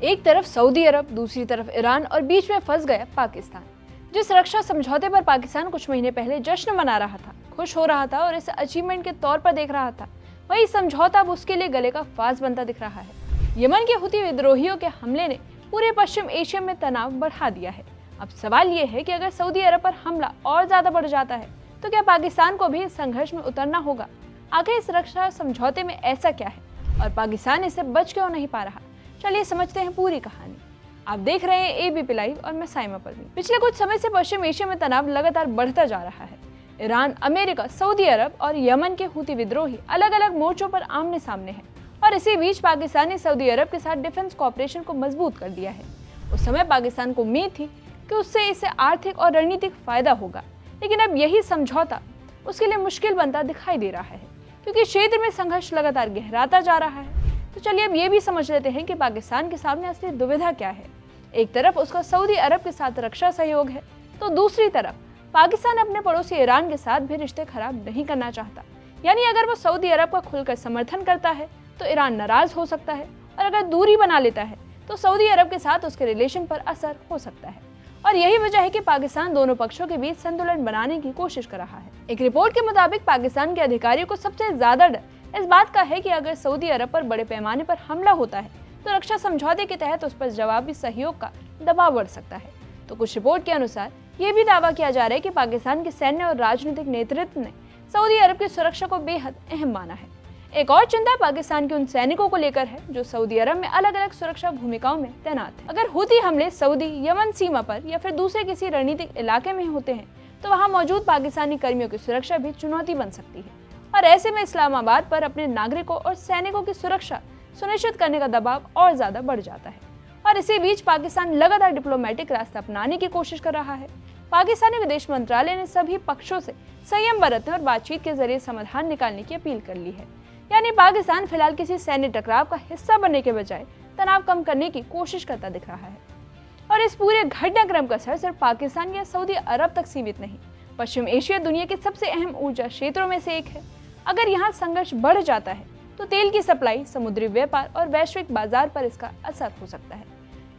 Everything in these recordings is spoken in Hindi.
एक तरफ सऊदी अरब, दूसरी तरफ ईरान और बीच में फंस गया पाकिस्तान। जिस रक्षा समझौते पर पाकिस्तान कुछ महीने पहले जश्न मना रहा था, खुश हो रहा था और इसे अचीवमेंट के तौर पर देख रहा था, वही समझौता अब उसके लिए गले का फांस बनता दिख रहा है। यमन के हुती विद्रोहियों के हमले ने पूरे पश्चिम एशिया में तनाव बढ़ा दिया है। अब सवाल ये है कि अगर सऊदी अरब पर हमला और ज्यादा बढ़ जाता है तो क्या पाकिस्तान को भी इस संघर्ष में उतरना होगा? आखिर इस रक्षा समझौते में ऐसा क्या है और पाकिस्तान इससे बच क्यों नहीं पा रहा? चलिए समझते हैं पूरी कहानी। आप देख रहे हैं एबीपी लाइव और मैं साइमा परवीन। पिछले कुछ समय से पश्चिम एशिया में तनाव लगातार बढ़ता जा रहा है। ईरान, अमेरिका, सऊदी अरब और यमन के हुती विद्रोही अलग अलग मोर्चों पर आमने सामने हैं और इसी बीच पाकिस्तान ने सऊदी अरब के साथ डिफेंस कॉपरेशन को मजबूत कर दिया है। उस समय पाकिस्तान को उम्मीद थी कि उससे इसे आर्थिक और रणनीतिक फायदा होगा, लेकिन अब यही समझौता उसके लिए मुश्किल बनता दिखाई दे रहा है क्योंकि क्षेत्र में संघर्ष लगातार गहराता जा रहा है। तो चलिए अब ये भी समझ लेते हैं कि पाकिस्तान के सामने असली दुविधा क्या है। एक तरफ उसका सऊदी अरब के साथ रक्षा सहयोग है, तो दूसरी तरफ पाकिस्तान अपने पड़ोसी ईरान के साथ भी रिश्ते खराब नहीं करना चाहता। यानी अगर वो सऊदी अरब का खुलकर समर्थन करता है तो ईरान नाराज हो सकता है और अगर दूरी बना लेता है तो सऊदी अरब के साथ उसके रिलेशन पर असर हो सकता है। और यही वजह है कि पाकिस्तान दोनों पक्षों के बीच संतुलन बनाने की कोशिश कर रहा है। एक रिपोर्ट के मुताबिक पाकिस्तान के अधिकारियों को सबसे ज्यादा डर इस बात का है कि अगर सऊदी अरब पर बड़े पैमाने पर हमला होता है तो रक्षा समझौते के तहत उस पर जवाबी सहयोग का दबाव बढ़ सकता है। तो कुछ रिपोर्ट के अनुसार ये भी दावा किया जा रहा है कि पाकिस्तान के सैन्य और राजनीतिक नेतृत्व ने सऊदी अरब की सुरक्षा को बेहद अहम माना है। एक और चिंता पाकिस्तान के उन सैनिकों को लेकर है जो सऊदी अरब में अलग अलग सुरक्षा भूमिकाओं में तैनात हैं। अगर हुती हमले सऊदी यमन सीमा पर या फिर दूसरे किसी रणनीतिक इलाके में होते हैं तो वहां मौजूद पाकिस्तानी कर्मियों की सुरक्षा भी चुनौती बन सकती है और ऐसे में इस्लामाबाद पर अपने नागरिकों और सैनिकों की सुरक्षा सुनिश्चित करने का दबाव और ज्यादा बढ़ जाता है। और इसी बीच पाकिस्तान लगातार डिप्लोमेटिक रास्ता अपनाने की कोशिश कर रहा है। पाकिस्तानी विदेश मंत्रालय ने सभी पक्षों से संयम बरतने और बातचीत के जरिए समाधान निकालने की अपील कर ली है। यानी पाकिस्तान फिलहाल किसी सैन्य टकराव का हिस्सा बनने के बजाय तनाव कम करने की कोशिश करता दिख रहा है। और इस पूरे घटनाक्रम का असर सिर्फ पाकिस्तान या सऊदी अरब तक सीमित नहीं, पश्चिम एशिया दुनिया के सबसे अहम ऊर्जा क्षेत्रों में से एक है। अगर यहाँ संघर्ष बढ़ जाता है तो तेल की सप्लाई, समुद्री व्यापार और वैश्विक बाजार पर इसका असर हो सकता है।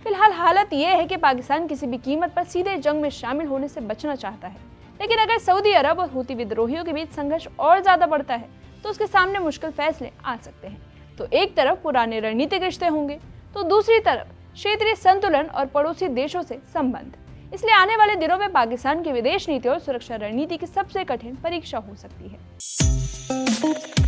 फिलहाल हालत यह है कि पाकिस्तान किसी भी कीमत पर सीधे जंग में शामिल होने से बचना चाहता है, लेकिन अगर सऊदी अरब और हुती विद्रोहियों के बीच संघर्ष और ज्यादा बढ़ता है तो उसके सामने मुश्किल फैसले आ सकते हैं। तो एक तरफ पुराने रणनीतिक रिश्ते होंगे तो दूसरी तरफ क्षेत्रीय संतुलन और पड़ोसी देशों से संबंध। इसलिए आने वाले दिनों में पाकिस्तान की विदेश नीति और सुरक्षा रणनीति की सबसे कठिन परीक्षा हो सकती है।